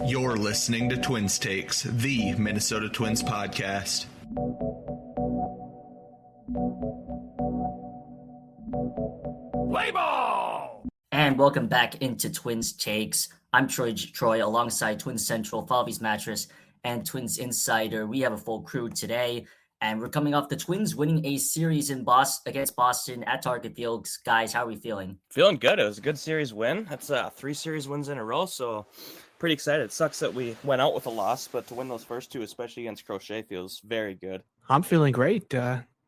You're listening to Twins Takes, the Minnesota Twins podcast. Play ball! And welcome back into Twins Takes. I'm Troy, alongside Twins Central, Falvey's Mattress, and Twins Insider. We have a full crew today, and we're coming off the Twins winning a series in against Boston at Target Field. Guys, how are we feeling? Feeling good. It was a good series win. That's 3 series wins in a row, so pretty excited. It sucks that we went out with a loss, but to win those first 2, especially against Crochet, feels very good. I'm feeling great.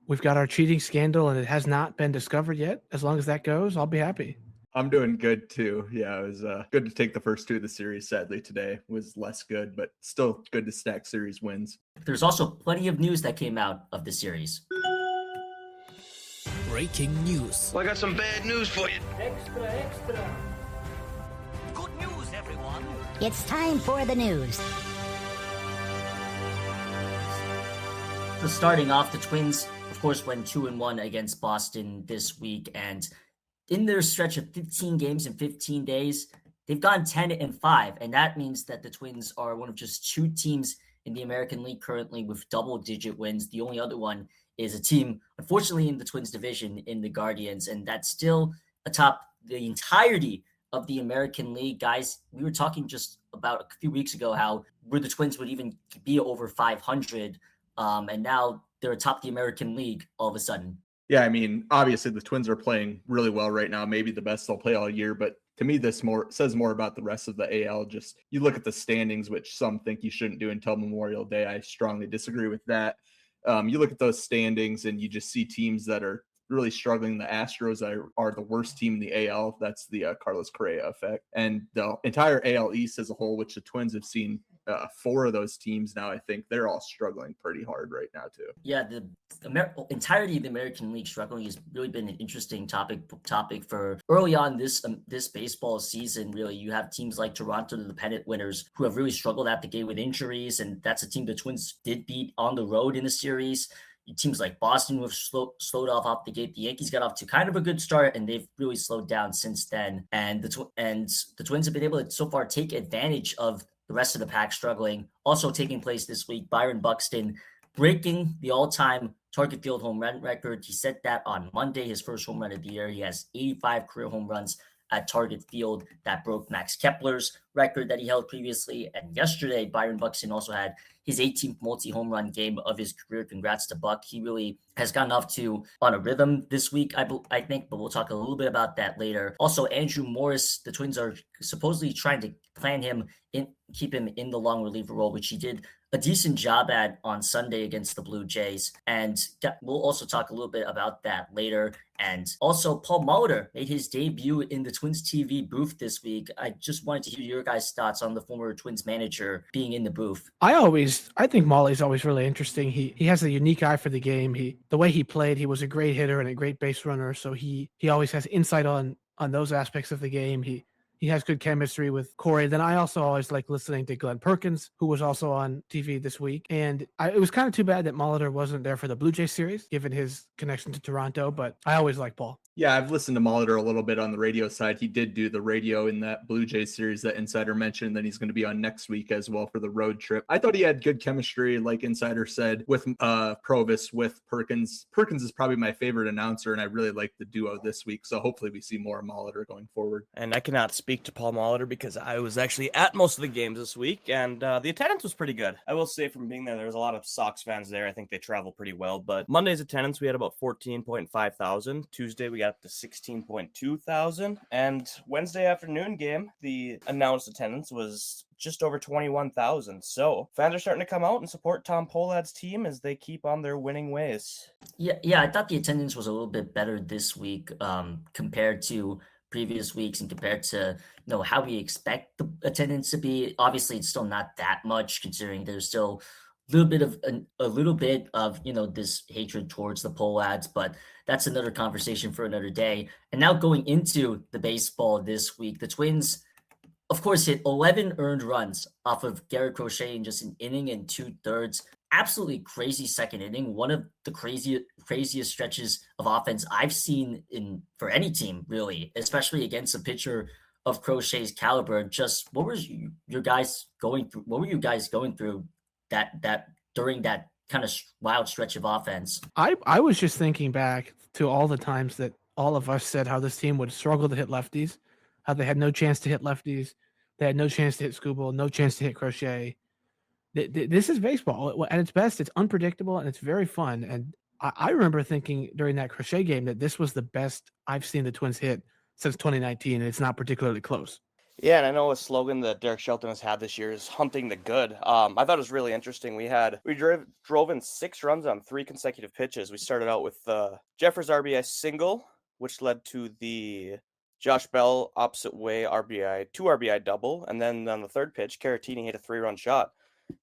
We've got our cheating scandal, and it has not been discovered yet. As long as that goes, I'll be happy. I'm doing good too. Yeah, it was good to take the first 2 of the series. Sadly, today was less good, but still good to stack series wins. There's also plenty of news that came out of the series. Breaking news. Well, I got some bad news for you. Extra. Good news, everyone. It's time for the news. So starting off, the Twins, of course, went 2-1 against Boston this week, and in their stretch of 15 games in 15 days, they've gone 10-5, and that means that the Twins are one of just 2 teams in the American League currently with double-digit wins. The only other one is a team, unfortunately, in the Twins division in the Guardians, and that's still atop the entirety of the American League. Guys, we were talking just about a few weeks ago where the Twins would even be over 500, and now they're atop the American League all of a sudden. Yeah, I mean, obviously the Twins are playing really well right now, maybe the best they'll play all year, but to me, this says more about the rest of the AL. Just you look at the standings, which some think you shouldn't do until Memorial Day. I strongly disagree with that. You look at those standings and you just see teams that are really struggling. The Astros are the worst team in the AL. That's the Carlos Correa effect. And the entire AL East as a whole, which the Twins have seen 4 of those teams now, I think they're all struggling pretty hard right now too. Yeah, the entirety of the American League struggling has really been an interesting topic for early on this baseball season. Really, you have teams like Toronto, the pennant winners, who have really struggled out the gate with injuries, and that's a team the Twins did beat on the road in the series. Teams like Boston have slowed off the gate. The Yankees got off to kind of a good start, and they've really slowed down since then. And the Twins have been able to so far take advantage of the rest of the pack struggling. Also taking place this week, Byron Buxton breaking the all-time Target Field home run record. He set that on Monday, his first home run of the year. He has 85 career home runs at Target Field. That broke Max Kepler's record that he held previously. And yesterday, Byron Buxton also had his 18th multi-home run game of his career. Congrats to Buck. He really has gotten off on a rhythm this week, I think, but we'll talk a little bit about that later. Also, Andrew Morris, the Twins are supposedly trying to keep him in the long reliever role, which he did a decent job at on Sunday against the Blue Jays. And we'll also talk a little bit about that later. And also, Paul Molitor made his debut in the Twins TV booth this week. I just wanted to hear your guys' thoughts on the former Twins manager being in the booth. I think Molly's always really interesting. He has a unique eye for the game. The way he played, he was a great hitter and a great base runner. So he always has insight on those aspects of the game. He has good chemistry with Corey. Then I also always like listening to Glenn Perkins, who was also on TV this week. And it was kind of too bad that Molitor wasn't there for the Blue Jays series, given his connection to Toronto. But I always like Paul. Yeah, I've listened to Molitor a little bit on the radio side. He did do the radio in that Blue Jays series that Insider mentioned. Then he's going to be on next week as well for the road trip. I thought he had good chemistry, like Insider said, with Provis, with Perkins. Perkins is probably my favorite announcer, and I really like the duo this week. So hopefully we see more Molitor going forward. And I cannot speak to Paul Molitor because I was actually at most of the games this week, and the attendance was pretty good. I will say from being there was a lot of Sox fans there. I think they travel pretty well. But Monday's attendance, we had about 14.5 thousand. Tuesday, we got up to 16.2 thousand. And Wednesday afternoon game, the announced attendance was just over 21,000. So fans are starting to come out and support Tom Pollad's team as they keep on their winning ways. Yeah, I thought the attendance was a little bit better this week compared to previous weeks and compared to how we expect the attendance to be. Obviously, it's still not that much considering there's still a little bit of this hatred towards the Pollads, but that's another conversation for another day. And now going into the baseball this week, the Twins, of course, hit 11 earned runs off of Garrett Crochet in just an inning and 2/3. absolutely crazy second inning. One of the craziest stretches of offense I've seen for any team, really, especially against a pitcher of Crochet's caliber. Just what was your guys going through? What were you guys going through that during that kind of wild stretch of offense? I was just thinking back to all the times that all of us said how this team would struggle to hit lefties, how they had no chance to hit lefties, they had no chance to hit Scooble, no chance to hit Crochet. This is baseball. At its best, it's unpredictable and it's very fun. And I remember thinking during that Crochet game that this was the best I've seen the Twins hit since 2019, and it's not particularly close. Yeah, and I know a slogan that Derek Shelton has had this year is hunting the good. I thought it was really interesting. We drove in 6 runs on 3 consecutive pitches. We started out with Jeffers RBI single, which led to the Josh Bell opposite way RBI, 2 RBI double, and then on the third pitch, Caratini hit a 3-run shot.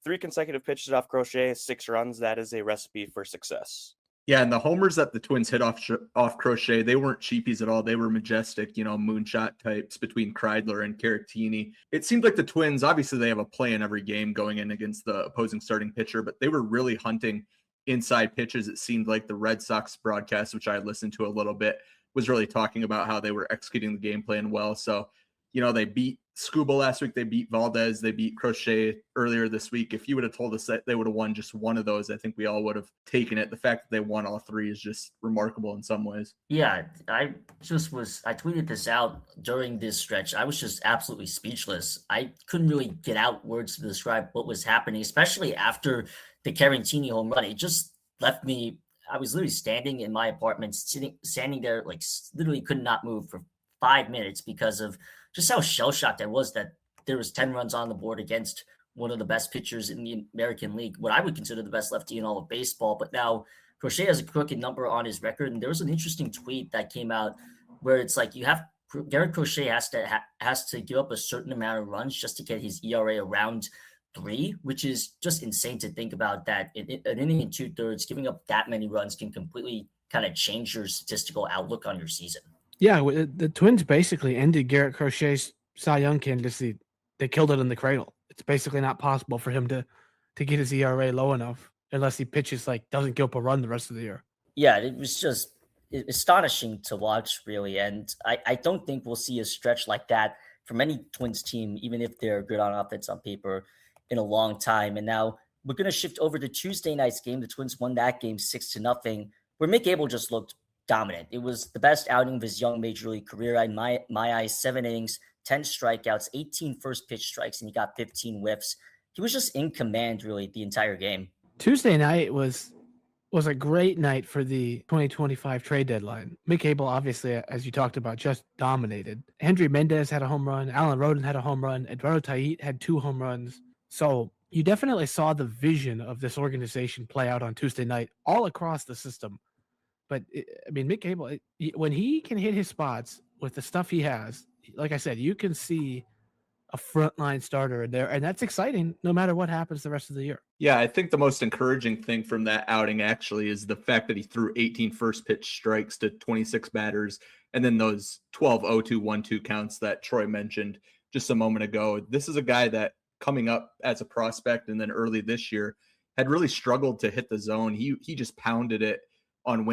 3 consecutive pitches off Crochet, 6 runs. That is a recipe for success. Yeah, and the homers that the Twins hit off Crochet, they weren't cheapies at all. They were majestic, moonshot types between Kreidler and Caratini. It seemed like the Twins, obviously they have a play in every game going in against the opposing starting pitcher, but they were really hunting inside pitches. It seemed like the Red Sox broadcast, which I listened to a little bit, was really talking about how they were executing the game plan well. So, they beat Scooble last week. They beat Valdez. They beat Crochet earlier this week. If you would have told us that they would have won just one of those, I think we all would have taken it. The fact that they won all 3 is just remarkable in some ways. Yeah, I tweeted this out during this stretch. I was just absolutely speechless. I couldn't really get out words to describe what was happening, especially after the Caratini home run. It just left me, I was literally standing in my apartment, standing there, like literally could not move for 5 minutes because of just how shell-shocked I was that there was 10 runs on the board against one of the best pitchers in the American League, what I would consider the best lefty in all of baseball. But now Crochet has a crooked number on his record, and there was an interesting tweet that came out where it's like Garrett Crochet has to give up a certain amount of runs just to get his ERA around 3, which is just insane to think about. That an inning and 2/3, giving up that many runs can completely kind of change your statistical outlook on your season. Yeah, the Twins basically ended Garrett Crochet's Cy Young candidacy. They killed it in the cradle. It's basically not possible for him to get his ERA low enough unless he pitches doesn't give up a run the rest of the year. Yeah, it was just astonishing to watch, really. And I don't think we'll see a stretch like that from any Twins team, even if they're good on offense on paper, in a long time. And now we're going to shift over to Tuesday night's game. The Twins won that game 6-0, where Mick Abel just looked dominant. It was the best outing of his young major league career. In my eyes, 7 innings, 10 strikeouts, 18 first pitch strikes, and he got 15 whiffs. He was just in command, really, the entire game. Tuesday night was a great night for the 2025 trade deadline. Mick Abel, obviously, as you talked about, just dominated. Hendry Mendez had a home run. Alan Roden had a home run. Eduardo Tait had 2 home runs. So you definitely saw the vision of this organization play out on Tuesday night all across the system. But, Mick Abel, when he can hit his spots with the stuff he has, like I said, you can see a frontline starter in there, and that's exciting no matter what happens the rest of the year. Yeah, I think the most encouraging thing from that outing actually is the fact that he threw 18 first pitch strikes to 26 batters, and then those 12 0-2 1-2 counts that Troy mentioned just a moment ago. This is a guy that coming up as a prospect and then early this year had really struggled to hit the zone. He just pounded it on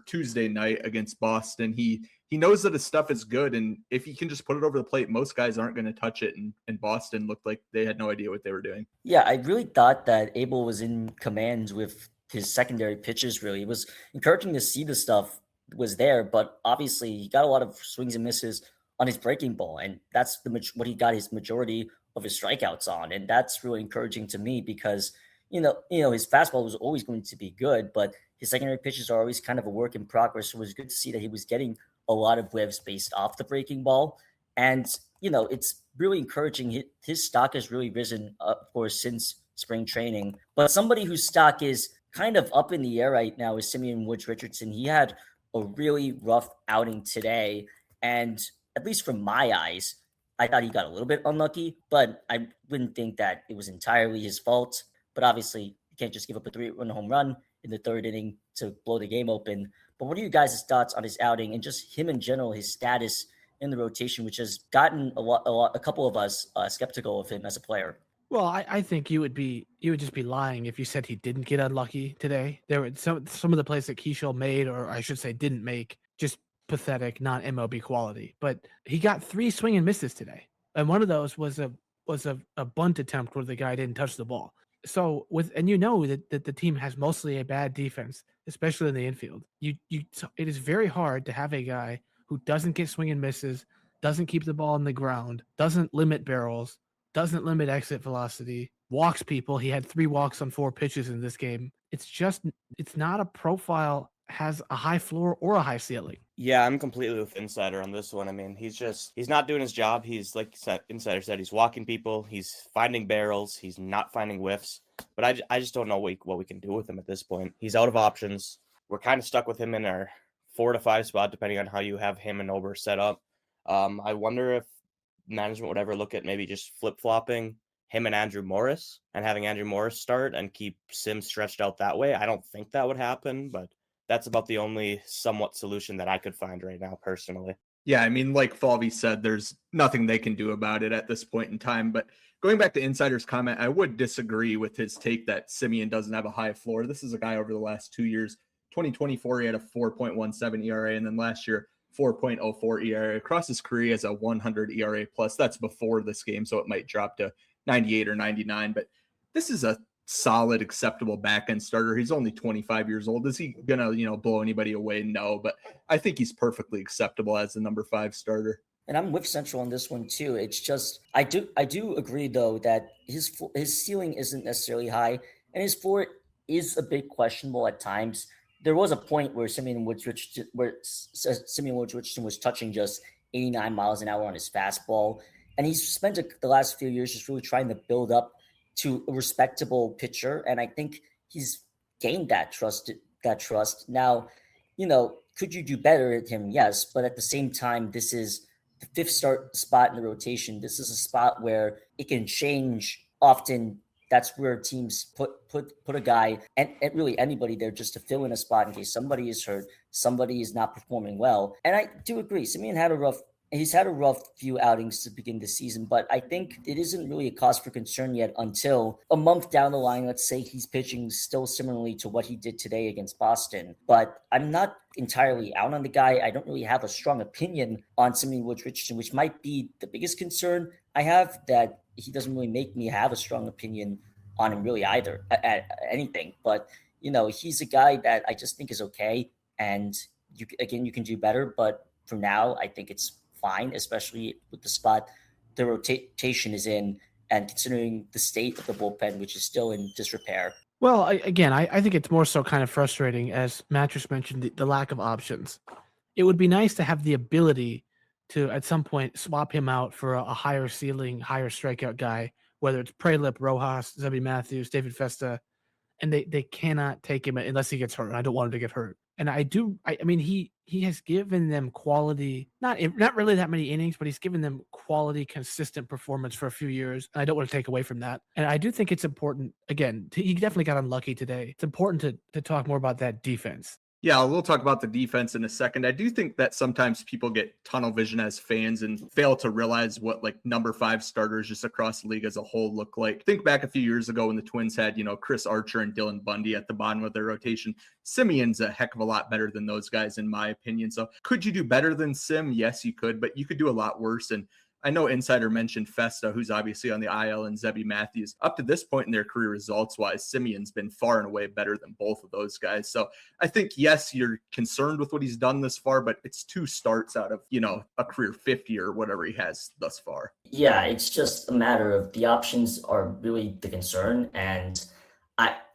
Tuesday night against Boston. He knows that his stuff is good, and if he can just put it over the plate, most guys aren't going to touch it, and Boston looked like they had no idea what they were doing. Yeah, I really thought that Abel was in command with his secondary pitches, really. It was encouraging to see the stuff was there, but obviously he got a lot of swings and misses on his breaking ball, and that's what he got his majority of his strikeouts on, and that's really encouraging to me because his fastball was always going to be good, but his secondary pitches are always kind of a work in progress. So it was good to see that he was getting a lot of whiffs based off the breaking ball. And, it's really encouraging. His stock has really risen, of course, since spring training. But somebody whose stock is kind of up in the air right now is Simeon Woods Richardson. He had a really rough outing today. And at least from my eyes, I thought he got a little bit unlucky, but I wouldn't think that it was entirely his fault. But obviously, you can't just give up a 3-run home run in the 3rd inning to blow the game open. But what are you guys' thoughts on his outing and just him in general, his status in the rotation, which has gotten a couple of us skeptical of him as a player? Well, I think you would just be lying if you said he didn't get unlucky today. There were some of the plays that Keishel made, or I should say didn't make, just pathetic, not MLB quality. But he got 3 swing and misses today, and one of those was a bunt attempt where the guy didn't touch the ball. So and you know that the team has mostly a bad defense, especially in the infield. It is very hard to have a guy who doesn't get swing and misses, doesn't keep the ball on the ground, doesn't limit barrels, doesn't limit exit velocity, walks people. He had 3 walks on 4 pitches in this game. It's not a profile has a high floor or a high ceiling. Yeah, I'm completely with Insider on this one. I mean, he's not doing his job. He's, like Insider said, he's walking people. He's finding barrels. He's not finding whiffs. But I just don't know what we can do with him at this point. He's out of options. We're kind of stuck with him in our 4 to 5 spot, depending on how you have him and Ober set up. I wonder if management would ever look at maybe just flip-flopping him and Andrew Morris and having Andrew Morris start and keep Sims stretched out that way. I don't think that would happen, but that's about the only somewhat solution that I could find right now, personally. Yeah, I mean, like Falvey said, there's nothing they can do about it at this point in time. But going back to Insider's comment, I would disagree with his take that Semien doesn't have a high floor. This is a guy over the last 2 years. 2024, he had a 4.17 ERA, and then last year, 4.04 ERA. Across his career, he has a 100 ERA plus. That's before this game, so it might drop to 98 or 99. But this is a solid, acceptable back-end starter. He's only 25 years old. Is he gonna, blow anybody away? No, but I think he's perfectly acceptable as the number 5 starter. And I'm with Central on this one too. It's just I do agree though that his ceiling isn't necessarily high, and his floor is a bit questionable at times. There was a point where Simeon Woods Richardson was touching just 89 miles an hour on his fastball, and he's spent the last few years just really trying to build up to a respectable pitcher, and I think he's gained that trust. Now, could you do better at him? Yes, but at the same time, this is the 5th start spot in the rotation. This is a spot where it can change often. That's where teams put a guy and really anybody there just to fill in a spot in case somebody is hurt, somebody is not performing well. And I do agree, Simeon he's had a rough few outings to begin the season, but I think it isn't really a cause for concern yet until a month down the line. Let's say he's pitching still similarly to what he did today against Boston, but I'm not entirely out on the guy. I don't really have a strong opinion on Simeon Woods Richardson, which might be the biggest concern I have, that he doesn't really make me have a strong opinion on him really either at anything. But, he's a guy that I just think is okay. And you can do better, but for now, I think it's fine, especially with the spot the rotation is in and considering the state of the bullpen, which is still in disrepair. Well, I think it's more so kind of frustrating, as Mattress mentioned, the lack of options. It would be nice to have the ability to, at some point, swap him out for a higher ceiling, higher strikeout guy, whether it's Prelip, Rojas, Zebby Matthews, David Festa, and they cannot take him unless he gets hurt. I don't want him to get hurt. And I mean, he has given them quality, not really that many innings, but he's given them quality, consistent performance for a few years. And I don't want to take away from that. And I do think it's important, again, he definitely got unlucky today. It's important to talk more about that defense. Yeah, we'll talk about the defense in a second. I do think that sometimes people get tunnel vision as fans and fail to realize what number 5 starters just across the league as a whole look like. Think back a few years ago when the Twins had, Chris Archer and Dylan Bundy at the bottom of their rotation. Simeon's a heck of a lot better than those guys, in my opinion. So could you do better than Sim? Yes, you could, but you could do a lot worse. And I know Insider mentioned Festa, who's obviously on the IL, and Zebby Matthews. Up to this point in their career results-wise, Simeon's been far and away better than both of those guys. So I think, yes, you're concerned with what he's done this far, but it's 2 starts out of, a career 50 or whatever he has thus far. Yeah, it's just a matter of the options are really the concern. And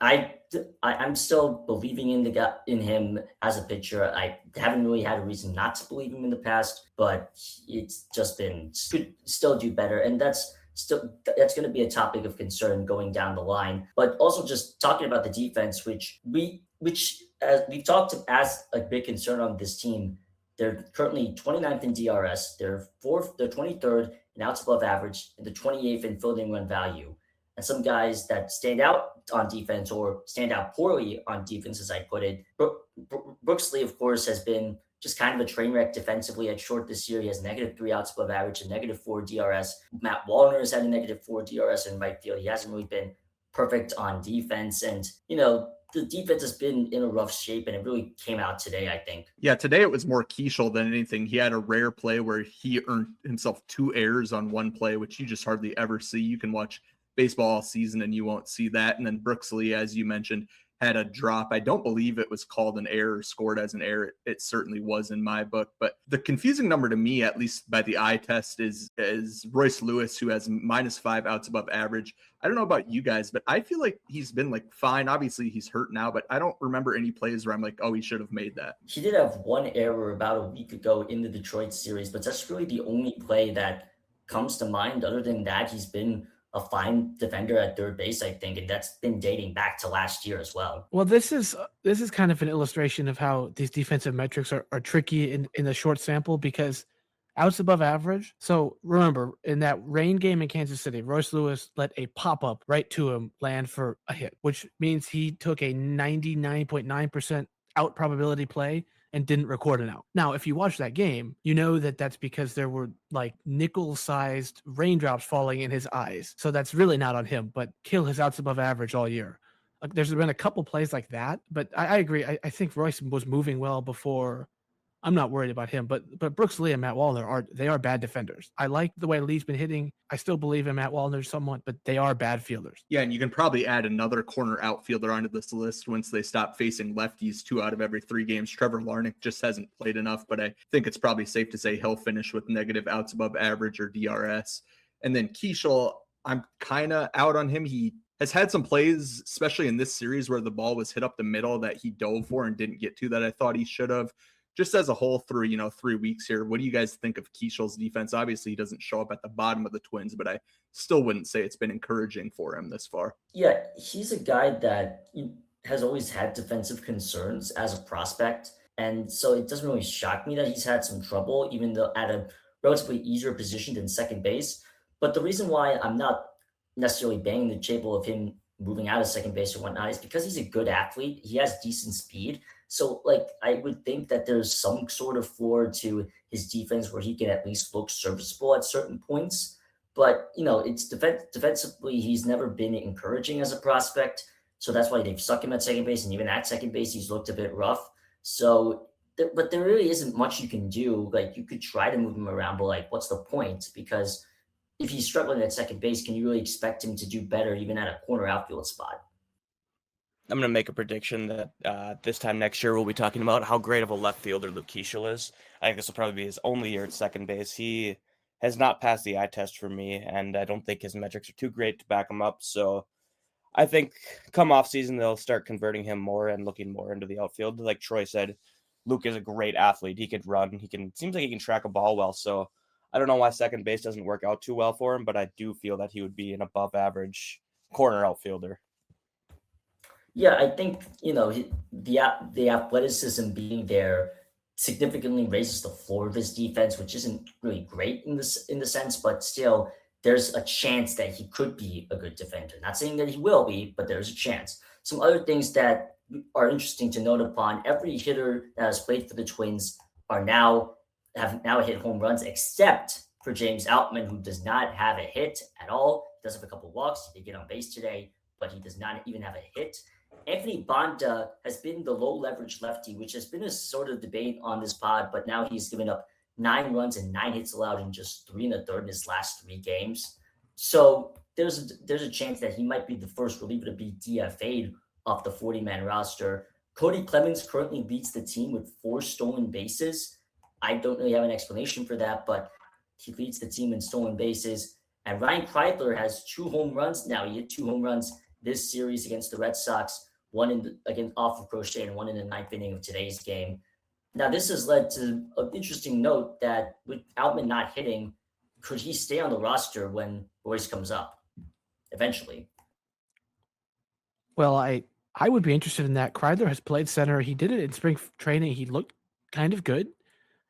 I'm still believing in him as a pitcher. I haven't really had a reason not to believe him in the past, but it's just been could still do better, and that's going to be a topic of concern going down the line. But also just talking about the defense, which as we've talked as a big concern on this team. They're currently 29th in DRS. They're 23rd in outs above average, and the 28th in fielding run value. And some guys that stand out on defense or stand out poorly on defense, as I put it. Brooksley, of course, has been just kind of a train wreck defensively at short this year. He has -3 outs above average and -4 DRS. Matt Wallner has had a -4 DRS in right field. He hasn't really been perfect on defense. And, the defense has been in a rough shape, and it really came out today, I think. Yeah, today it was more Keishel than anything. He had a rare play where he earned himself 2 errors on one play, which you just hardly ever see. You can watch baseball all season and you won't see that. And then Brooks Lee, as you mentioned, had a drop. I don't believe it was called an error, scored as an error. It certainly was in my book. But the confusing number to me, at least by the eye test, is Royce Lewis, who has -5 outs above average. I don't know about you guys, but I feel like he's been fine. Obviously, he's hurt now, but I don't remember any plays where I'm like, oh, he should have made that. He did have one error about a week ago in the Detroit series, but that's really the only play that comes to mind. Other than that, he's been a fine defender at third base, I think, and that's been dating back to last year as well. Well, this is kind of an illustration of how these defensive metrics are tricky in a short sample, because outs above average. So remember, in that rain game in Kansas City, Royce Lewis let a pop-up right to him land for a hit, which means he took a 99.9% out probability play and didn't record an out. Now, if you watch that game, you know that that's because there were nickel-sized raindrops falling in his eyes. So that's really not on him, but Kill his outs above average all year. There's been a couple plays like that, but I agree. I think Royce was moving well before. I'm not worried about him, but Brooks Lee and Matt Wallner are bad defenders. I like the way Lee's been hitting. I still believe in Matt Wallner somewhat, but they are bad fielders. Yeah, and you can probably add another corner outfielder onto this list once they stop facing lefties 2 out of every 3 games. Trevor Larnach just hasn't played enough, but I think it's probably safe to say he'll finish with negative outs above average or DRS. And then Keishel, I'm kind of out on him. He has had some plays, especially in this series, where the ball was hit up the middle that he dove for and didn't get to that I thought he should have. Just as a whole through, 3 weeks here, what do you guys think of Keishel's defense? Obviously, he doesn't show up at the bottom of the Twins, but I still wouldn't say it's been encouraging for him this far. Yeah, he's a guy that has always had defensive concerns as a prospect. And so it doesn't really shock me that he's had some trouble, even though at a relatively easier position than second base. But the reason why I'm not necessarily banging the table of him moving out of second base or whatnot is because he's a good athlete. He has decent speed. So, I would think that there's some sort of floor to his defense where he can at least look serviceable at certain points. But, it's defensively, he's never been encouraging as a prospect. So that's why they've stuck him at second base. And even at second base, he's looked a bit rough. So, but there really isn't much you can do. You could try to move him around, but what's the point? Because if he's struggling at second base, can you really expect him to do better even at a corner outfield spot? I'm going to make a prediction that this time next year we'll be talking about how great of a left fielder Luke Keishel is. I think this will probably be his only year at second base. He has not passed the eye test for me, and I don't think his metrics are too great to back him up. So I think come off season, they'll start converting him more and looking more into the outfield. Like Troy said, Luke is a great athlete. He could run. Seems like he can track a ball well. So I don't know why second base doesn't work out too well for him, but I do feel that he would be an above average corner outfielder. Yeah, I think, the athleticism being there significantly raises the floor of his defense, which isn't really great in the sense, but still there's a chance that he could be a good defender. Not saying that he will be, but there's a chance. Some other things that are interesting to note upon: every hitter that has played for the Twins have now hit home runs, except for James Outman, who does not have a hit at all. He does have a couple walks. He did get on base today, but he does not even have a hit. Anthony Banda has been the low leverage lefty, which has been a sort of debate on this pod, but now he's given up 9 runs and 9 hits allowed in just 3 1/3 in his last 3 games. So there's a chance that he might be the first reliever to be DFA'd off the 40-man roster. Cody Clemens currently leads the team with 4 stolen bases. I don't really have an explanation for that, but he leads the team in stolen bases. And Ryan Kreidler has 2 home runs now. He hit 2 home runs this series against the Red Sox, one off of Crochet and one in the 9th inning of today's game. Now, this has led to an interesting note that with Outman not hitting, could he stay on the roster when Royce comes up eventually? Well, I would be interested in that. Kreidler has played center. He did it in spring training. He looked kind of good.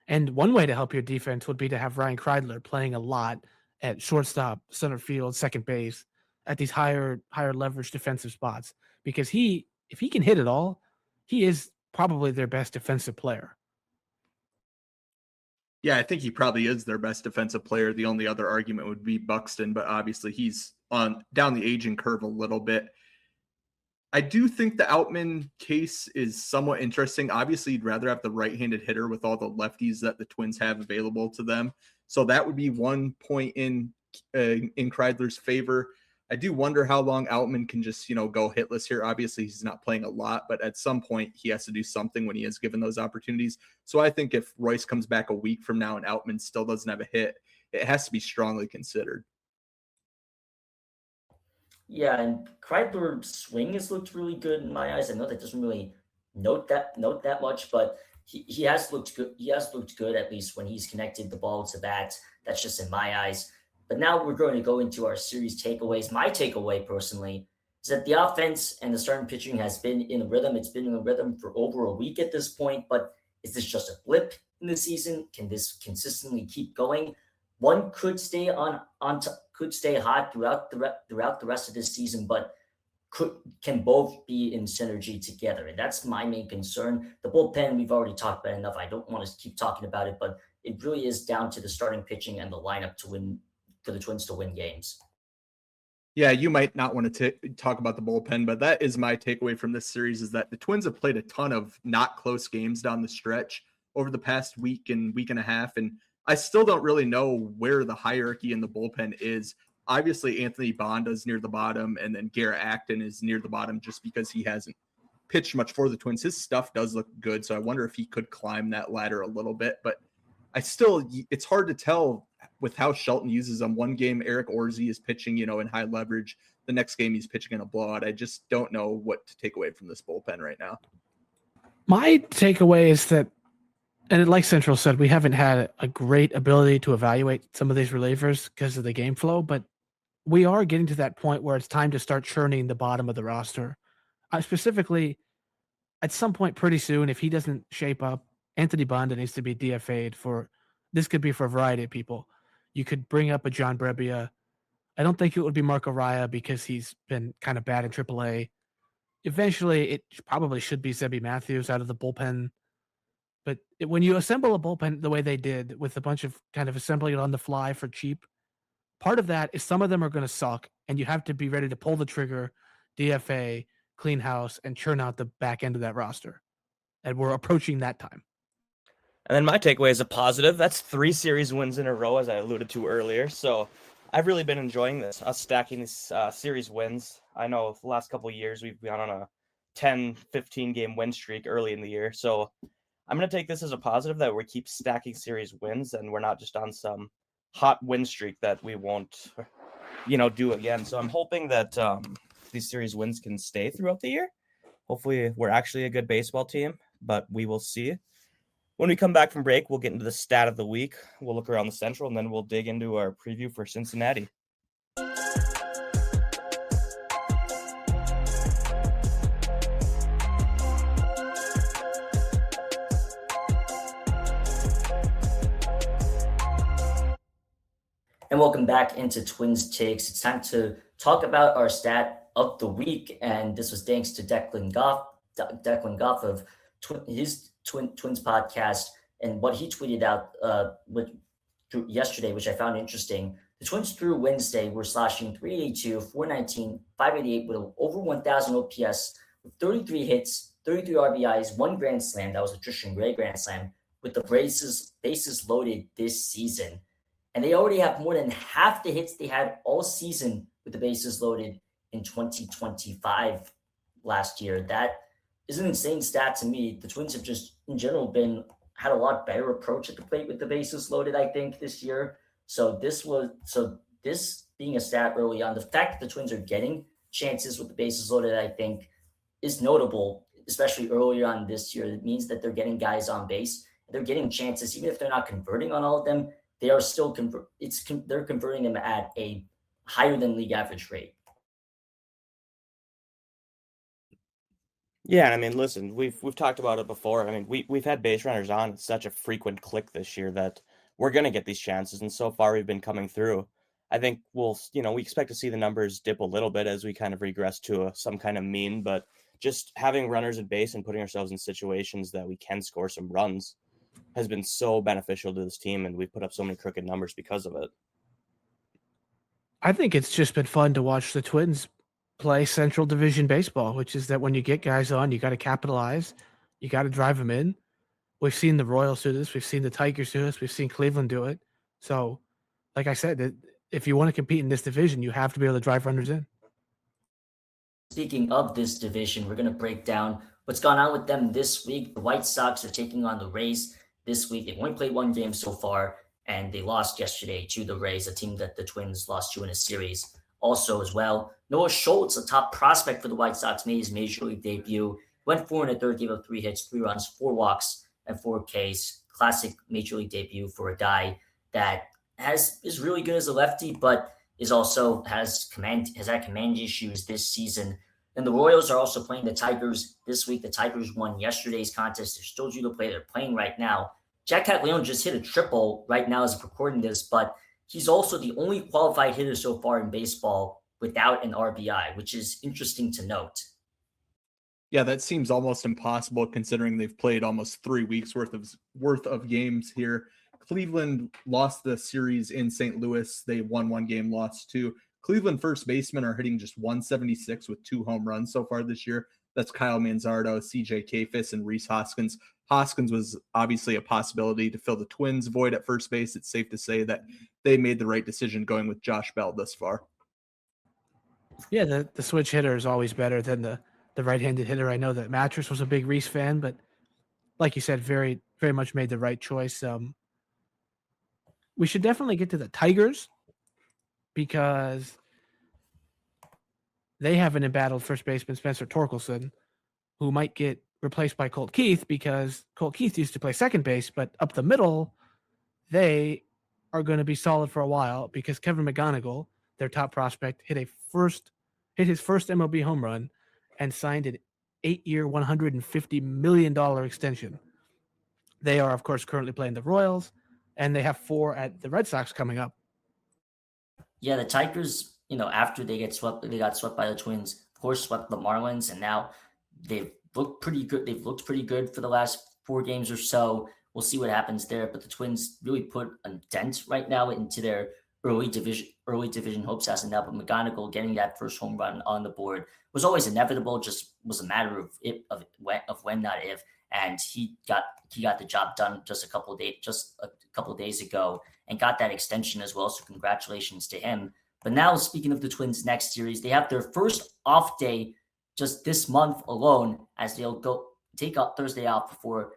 And one way to help your defense would be to have Ryan Kreidler playing a lot at shortstop, center field, second base, at these higher leverage defensive spots, because if he can hit it all, he is probably their best defensive player. Yeah, I think he probably is their best defensive player. The only other argument would be Buxton, but obviously he's on down the aging curve a little bit. I do think the Outman case is somewhat interesting. Obviously, you'd rather have the right-handed hitter with all the lefties that the Twins have available to them. So that would be one point in Kreidler's favor. I do wonder how long Outman can just, go hitless here. Obviously, he's not playing a lot, but at some point he has to do something when he is given those opportunities. So I think if Royce comes back a week from now and Outman still doesn't have a hit, it has to be strongly considered. Yeah, and Kreidler's swing has looked really good in my eyes. I know that doesn't really note that much, but he has looked good. He has looked good, at least when he's connected the ball to bat. That's just in my eyes. But now we're going to go into our series takeaways. My takeaway personally is that the offense and the starting pitching has been in a rhythm. It's been in a rhythm for over a week at this point, but is this just a blip in the season? Can this consistently keep going? One could stay could stay hot throughout the rest of this season, but can both be in synergy together. And that's my main concern. The bullpen, we've already talked about enough. I don't want to keep talking about it, but it really is down to the starting pitching and the lineup to win, for the Twins to win games. Yeah, you might not want to talk about the bullpen, but that is my takeaway from this series, is that the Twins have played a ton of not close games down the stretch over the past week and a half. And I still don't really know where the hierarchy in the bullpen is. Obviously, Anthony Bonda's near the bottom, and then Garrett Acton is near the bottom just because he hasn't pitched much for the Twins. His stuff does look good, so I wonder if he could climb that ladder a little bit. But it's hard to tell with how Shelton uses them. One game, Eric Orzi is pitching, in high leverage. The next game, he's pitching in a blowout. I just don't know what to take away from this bullpen right now. My takeaway is that, and like Central said, we haven't had a great ability to evaluate some of these relievers because of the game flow, but we are getting to that point where it's time to start churning the bottom of the roster. Specifically, at some point pretty soon, if he doesn't shape up, Anthony Bonda needs to be DFA'd this could be for a variety of people. You could bring up a John Brebbia. I don't think it would be Marco Raya because he's been kind of bad in AAA. Eventually, it probably should be Zebby Matthews out of the bullpen. But when you assemble a bullpen the way they did, with a bunch of kind of assembling it on the fly for cheap, part of that is some of them are going to suck, and you have to be ready to pull the trigger, DFA, clean house, and churn out the back end of that roster. And we're approaching that time. And then my takeaway is a positive. That's 3 series wins in a row, as I alluded to earlier. So I've really been enjoying this, us stacking these series wins. I know the last couple of years we've gone on a 10, 15 game win streak early in the year. So I'm going to take this as a positive that we keep stacking series wins and we're not just on some hot win streak that we won't, do again. So I'm hoping that these series wins can stay throughout the year. Hopefully we're actually a good baseball team, but we will see. When we come back from break, we'll get into the stat of the week. We'll look around the Central, and then we'll dig into our preview for Cincinnati. And welcome back into Twins Takes. It's time to talk about our stat of the week, and this was thanks to Declan Goff of his Twins podcast, and what he tweeted out yesterday, which I found interesting. The Twins through Wednesday were slashing 382, 419, 588 with over 1,000 OPS, with 33 hits, 33 RBIs, 1 grand slam. That was a Tristan Gray grand slam, with the bases loaded this season. And they already have more than half the hits they had all season with the bases loaded in 2025 last year. That is an insane stat to me. The Twins have just, in general, had a lot better approach at the plate with the bases loaded, I think, this year. So this being a stat early on, the fact that the Twins are getting chances with the bases loaded, I think, is notable, especially earlier on this year. It means that they're getting guys on base. They're getting chances, even if they're not converting on all of them. They are still they're converting them at a higher than league average rate. Yeah, I mean, listen, we've talked about it before. I mean, we've had base runners on at such a frequent click this year that we're going to get these chances, and so far we've been coming through. I think we expect to see the numbers dip a little bit as we kind of regress to some kind of mean, but just having runners at base and putting ourselves in situations that we can score some runs has been so beneficial to this team, and we've put up so many crooked numbers because of it. I think it's just been fun to watch the Twins play Central Division baseball, which is that when you get guys on, you got to capitalize, you got to drive them in. We've seen the Royals do this, we've seen the Tigers do this, we've seen Cleveland do it. So, like I said, if you want to compete in this division, you have to be able to drive runners in. Speaking of this division, we're going to break down what's gone on with them this week. The White Sox are taking on the Rays this week. They've only played one game so far, and they lost yesterday to the Rays, a team that the Twins lost to in a series. Also, as well, Noah Schultz, a top prospect for the White Sox, made his major league debut. Went 4 1/3, gave up 3 hits, 3 runs, 4 walks, and 4 Ks. Classic major league debut for a guy that is really good as a lefty, but is also has had command issues this season. And the Royals are also playing the Tigers this week. The Tigers won yesterday's contest. They're still due to play. They're playing right now. Jack Caglione just hit a triple right now as I'm recording this, but he's also the only qualified hitter so far in baseball without an RBI, which is interesting to note. Yeah, that seems almost impossible considering they've played almost 3 weeks worth of games here. Cleveland lost the series in St. Louis. They won 1 game, lost 2. Cleveland first basemen are hitting just 176 with 2 home runs so far this year. That's Kyle Manzardo, CJ Kafis, and Rhys Hoskins. Hoskins was obviously a possibility to fill the Twins' void at first base. It's safe to say that they made the right decision going with Josh Bell thus far. Yeah, the switch hitter is always better than the right-handed hitter. I know that Mattress was a big Rhys fan, but like you said, very, very much made the right choice. We should definitely get to the Tigers because they have an embattled first baseman, Spencer Torkelson, who might get replaced by Colt Keith because Colt Keith used to play second base, but up the middle, they are going to be solid for a while because Kevin McGonigal, their top prospect, hit his first MLB home run and signed an 8-year, $150 million extension. They are, of course, currently playing the Royals, and they have 4 at the Red Sox coming up. Yeah, the Tigers, after they got swept by the Twins, of course, swept the Marlins, and now they've looked pretty good. They've looked pretty good for the last 4 games or so. We'll see what happens there, but the Twins really put a dent right now into their early division hopes as of now. But McGonigal getting that first home run on the board was always inevitable. Just was a matter of when, not if. And he got the job done just a couple of days ago, and got that extension as well. So congratulations to him. But now, speaking of the Twins' next series, they have their first off day just this month alone, as they'll go take up Thursday off before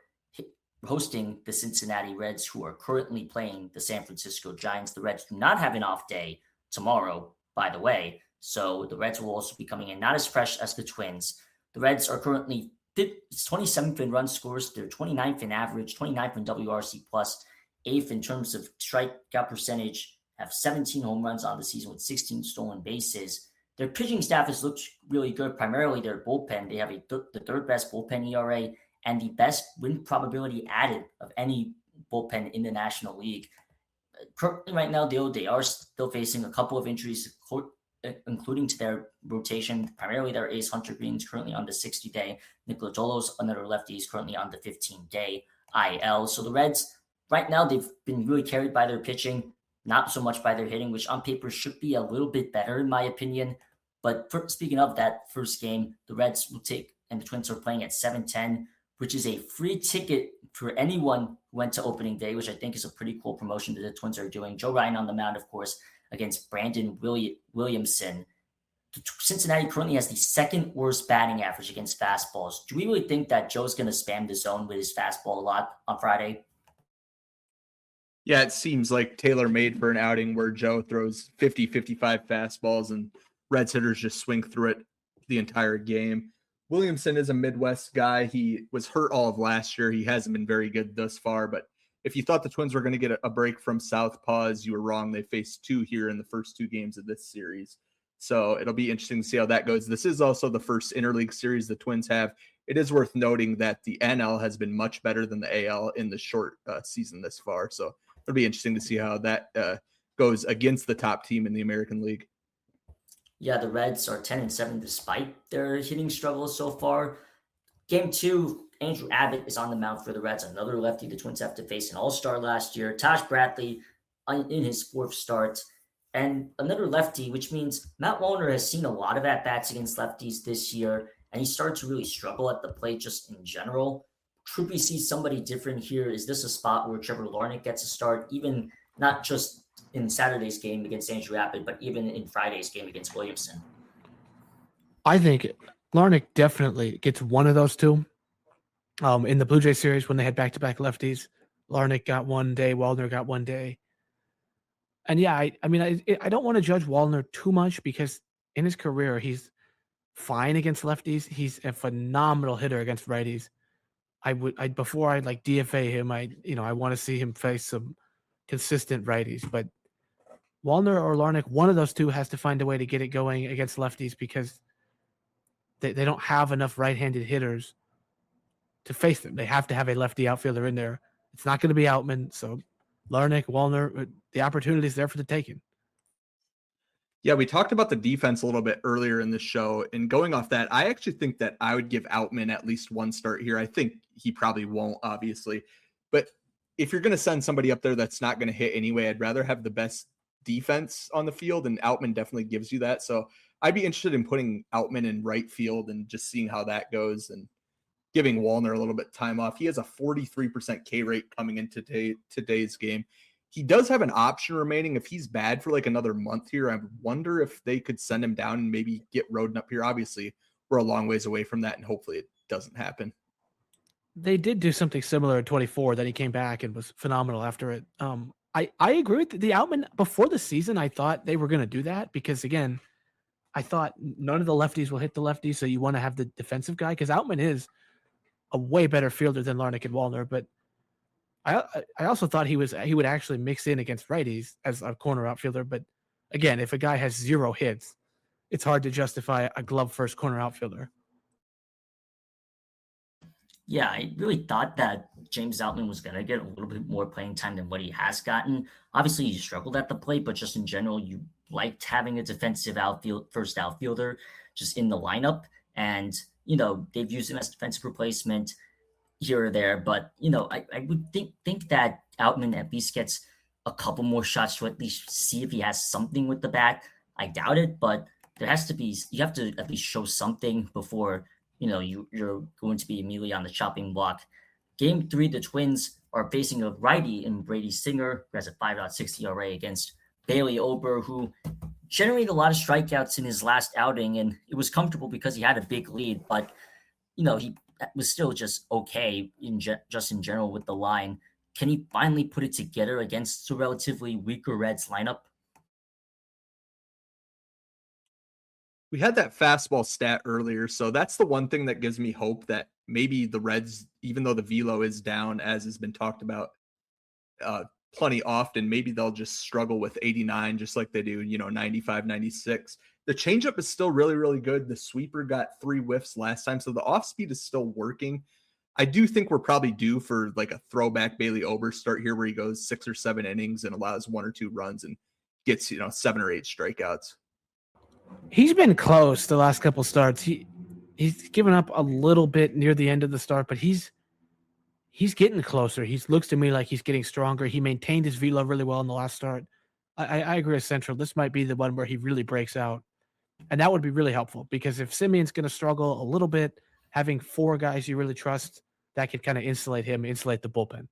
hosting the Cincinnati Reds, who are currently playing the San Francisco Giants. The Reds do not have an off day tomorrow, by the way. So the Reds will also be coming in not as fresh as the Twins. The Reds are currently 27th in run scores. They're 29th in average, 29th in WRC plus, 8th in terms of strikeout percentage, have 17 home runs on the season with 16 stolen bases. Their pitching staff has looked really good, primarily their bullpen. They have the third best bullpen ERA and the best win probability added of any bullpen in the National League. Currently, right now, they are still facing a couple of injuries, including to their rotation. Primarily their ace, Hunter Green's currently on the 60-day. Nick Lodolo's another lefty, is currently on the 15-day IL. So the Reds, right now, they've been really carried by their pitching, not so much by their hitting, which on paper should be a little bit better in my opinion. But speaking of that first game, the Reds will take, and the Twins are playing at 7:10, which is a free ticket for anyone who went to opening day, which I think is a pretty cool promotion that the Twins are doing. Joe Ryan on the mound, of course, against Brandon Williamson. Cincinnati currently has the second worst batting average against fastballs. Do we really think that Joe's going to spam the zone with his fastball a lot on Friday? Yeah, it seems like tailor-made for an outing where Joe throws 50, 55 fastballs and Reds hitters just swing through it the entire game. Williamson is a Midwest guy. He was hurt all of last year. He hasn't been very good thus far, but if you thought the Twins were going to get a break from Southpaws, you were wrong. They faced 2 here in the first 2 games of this series. So it'll be interesting to see how that goes. This is also the first interleague series the Twins have. It is worth noting that the NL has been much better than the AL in the short season this far. So it'll be interesting to see how that goes against the top team in the American League. Yeah, the Reds are 10-7 despite their hitting struggles so far. Game 2 Andrew Abbott is on the mound for the Reds, another lefty the Twins have to face, an all-star last year. Taj Bradley in his fourth start, and another lefty, which means Matt Wallner has seen a lot of at-bats against lefties this year, and he started to really struggle at the plate just in general. Should we see somebody different here? Is this a spot where Trevor Larnach gets a start, even not just in Saturday's game against Andrew Abbott, but even in Friday's game against Williamson? I think Larnach definitely gets one of those two. In the Blue Jays series, when they had back-to-back lefties, Larnach got one day, Wallner got one day. And yeah, I don't want to judge Wallner too much because in his career, he's fine against lefties. He's a phenomenal hitter against righties. Before I like DFA him, I want to see him face some consistent righties. But Wallner or Larnach, one of those two has to find a way to get it going against lefties because they don't have enough right-handed hitters to face them. They have to have a lefty outfielder in there. It's not going to be Outman, so Larnach, Wallner, the opportunity is there for the taking. Yeah, we talked about the defense a little bit earlier in the show, and going off that, I actually think that I would give Outman at least one start here. I think he probably won't, obviously, but if you're going to send somebody up there that's not going to hit anyway, I'd rather have the best defense on the field, and Outman definitely gives you that. So I'd be interested in putting Outman in right field and just seeing how that goes and giving Wallner a little bit of time off. He has a 43% K rate coming into today's game. He does have an option remaining. If he's bad for like another month here, I wonder if they could send him down and maybe get Roden up here. Obviously, we're a long ways away from that, and hopefully it doesn't happen. They did do something similar in 24. Then he came back and was phenomenal after it. I agree with the Outman. Before the season, I thought they were going to do that because, again, I thought none of the lefties will hit the lefties, so you want to have the defensive guy because Outman is a way better fielder than Larnach and Wallner, but I also thought he would actually mix in against righties as a corner outfielder. But again, if a guy has 0 hits, it's hard to justify a glove first corner outfielder. Yeah, I really thought that James Outman was going to get a little bit more playing time than what he has gotten. Obviously, he struggled at the plate, but just in general, you liked having a defensive first outfielder just in the lineup. And, they've used him as defensive replacement here or there. But, I would think that Outman at least gets a couple more shots to at least see if he has something with the bat. I doubt it, but you have to at least show something before you're going to be immediately on the chopping block. Game 3, the Twins are facing a righty in Brady Singer, who has a 5.6 ERA against Bailey Ober, who generated a lot of strikeouts in his last outing, and it was comfortable because he had a big lead, but he was still just okay in general with the line. Can he finally put it together against a relatively weaker Reds lineup? We had that fastball stat earlier, so that's the one thing that gives me hope that maybe the Reds, even though the velo is down, as has been talked about plenty often, maybe they'll just struggle with 89 just like they do, 95, 96. The changeup is still really, really good. The sweeper got 3 whiffs last time, so the off speed is still working. I do think we're probably due for like a throwback Bailey Ober start here where he goes 6 or 7 innings and allows 1 or 2 runs and gets, 7 or 8 strikeouts. He's been close the last couple starts. He's given up a little bit near the end of the start, but he's getting closer. He looks to me like he's getting stronger. He maintained his velo really well in the last start. I agree with Central. This might be the one where he really breaks out. And that would be really helpful because if Simeon's going to struggle a little bit, having 4 guys you really trust, that could kind of insulate the bullpen.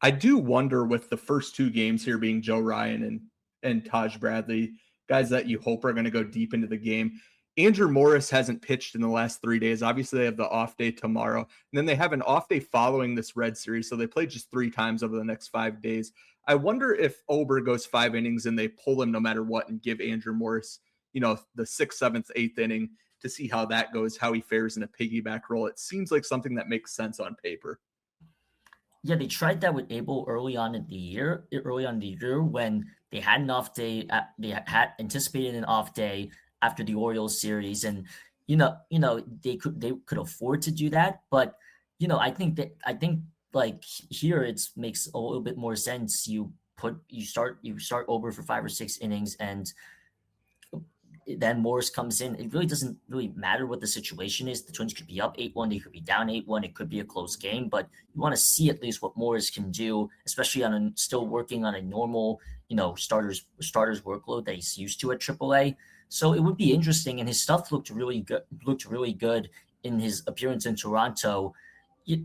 I do wonder with the first 2 games here being Joe Ryan and Taj Bradley, guys that you hope are going to go deep into the game. Andrew Morris hasn't pitched in the last 3 days. Obviously, they have the off day tomorrow, and then they have an off day following this Red Series, so they play just 3 times over the next 5 days. I wonder if Ober goes 5 innings and they pull him no matter what and give Andrew Morris, the 6th, 7th, 8th inning to see how that goes, how he fares in a piggyback role. It seems like something that makes sense on paper. Yeah, they tried that with Abel early on in the year when they had an off day. They had anticipated an off day after the Orioles series, and they could afford to do that. But I think like here it makes a little bit more sense. You start Ober for 5 or 6 innings and then Morris comes in. It really doesn't really matter what the situation is. The Twins could be up 8-1, they could be down 8-1, it could be a close game, but you want to see at least what Morris can do, especially still working on a normal, starter's workload that he's used to at AAA. So it would be interesting, and his stuff looked really good in his appearance in Toronto.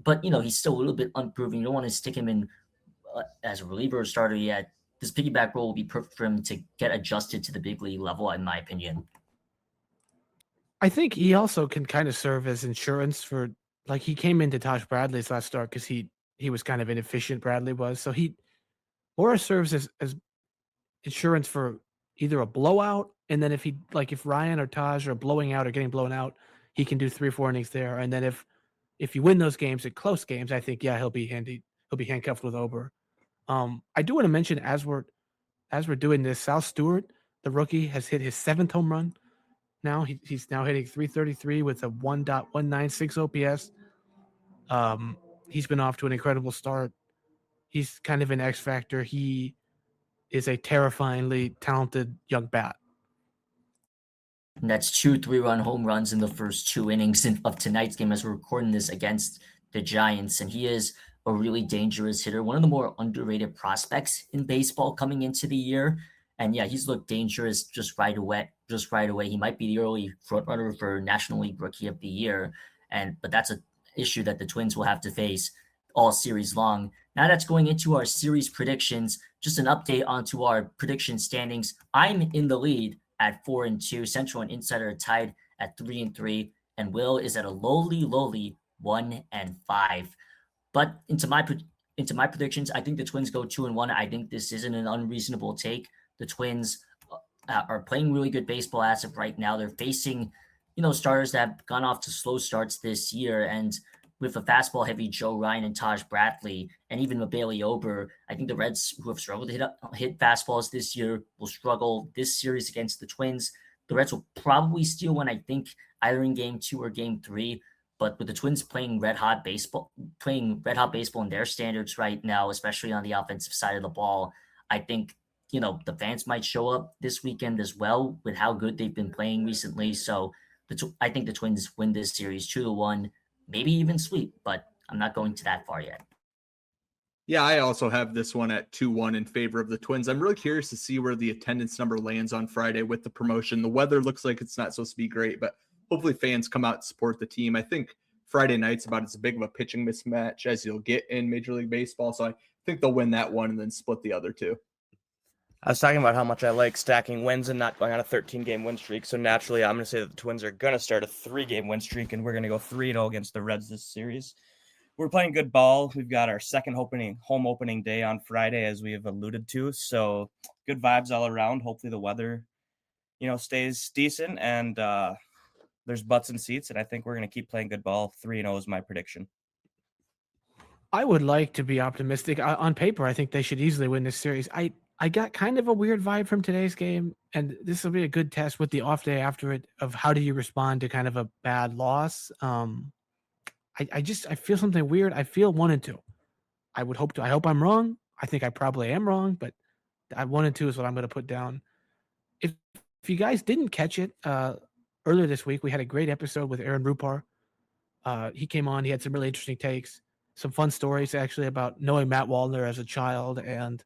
But he's still a little bit unproven. You don't want to stick him in as a reliever or starter yet. This piggyback role will be perfect for him to get adjusted to the big league level, in my opinion. I think he also can kind of serve as insurance for, like, he came into Taj Bradley's last start because he was kind of inefficient, Bradley was. So Morris serves as insurance for either a blowout, and then if Ryan or Taj are blowing out or getting blown out, he can do 3 or 4 innings there. And then if you win those games at close games, I think, he'll be handy. He'll be handcuffed with Ober. I do want to mention as we're doing this, Sal Stewart, the rookie, has hit his 7th home run. Now he's now hitting 333 with a 1.196 OPS. He's been off to an incredible start. He's kind of an X factor. He is a terrifyingly talented young bat. And that's 2 3-run home runs in the first 2 innings of tonight's game as we're recording this against the Giants. And he is a really dangerous hitter, one of the more underrated prospects in baseball coming into the year. And he's looked dangerous just right away. He might be the early front runner for National League Rookie of the Year. But that's an issue that the Twins will have to face all series long. Now that's going into our series predictions. Just an update onto our prediction standings. I'm in the lead at 4-2. Central and Insider are tied at 3-3. And Will is at a lowly 1-5. But into my predictions, I think the Twins go 2-1. I think this isn't an unreasonable take. The Twins are playing really good baseball as of right now. They're facing, starters that have gone off to slow starts this year. And with a fastball-heavy Joe Ryan and Taj Bradley, and even Bailey Ober, I think the Reds, who have struggled to hit fastballs this year, will struggle this series against the Twins. The Reds will probably steal one, I think, either in Game 2 or Game 3. But with the Twins playing red hot baseball in their standards right now, especially on the offensive side of the ball, I think, the fans might show up this weekend as well with how good they've been playing recently. So I think the Twins win this series 2-1, maybe even sweep, but I'm not going to that far yet. Yeah, I also have this one at 2-1 in favor of the Twins. I'm really curious to see where the attendance number lands on Friday with the promotion. The weather looks like it's not supposed to be great, but hopefully fans come out and support the team. I think Friday night's about as big of a pitching mismatch as you'll get in Major League Baseball. So I think they'll win that one and then split the other 2. I was talking about how much I like stacking wins and not going on a 13-game win streak. So naturally, I'm going to say that the Twins are going to start a 3-game win streak, and we're going to go 3-0 against the Reds this series. We're playing good ball. We've got our second home opening day on Friday, as we have alluded to. So good vibes all around. Hopefully the weather, stays decent, and there's butts in seats, and I think we're going to keep playing good ball. 3-0 is my prediction. I would like to be optimistic. On paper, I think they should easily win this series. I got kind of a weird vibe from today's game, and this will be a good test with the off day after it of how do you respond to kind of a bad loss. I feel something weird. I feel 1-2. I hope I'm wrong. I think I probably am wrong, but 1-2 is what I'm going to put down. If you guys didn't catch it, earlier this week, we had a great episode with Aaron Rupar. He came on. He had some really interesting takes, some fun stories actually about knowing Matt Wallner as a child and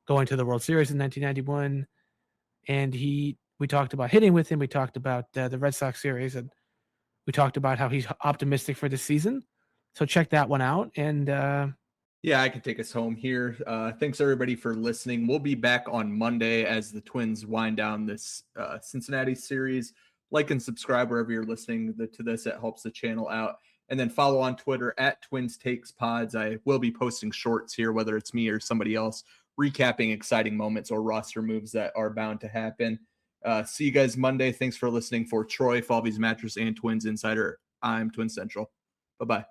going to the World Series in 1991. And we talked about hitting with him. We talked about the Red Sox series, and we talked about how he's optimistic for this season. So check that one out. And I can take us home here. Thanks everybody for listening. We'll be back on Monday as the Twins wind down this Cincinnati series. Like and subscribe wherever you're listening to this. It helps the channel out. And then follow on Twitter at Twins Takes Pods. I will be posting shorts here, whether it's me or somebody else, recapping exciting moments or roster moves that are bound to happen. See you guys Monday. Thanks for listening. For Troy, Falvey's Mattress, and Twins Insider, I'm Twin Central. Bye-bye.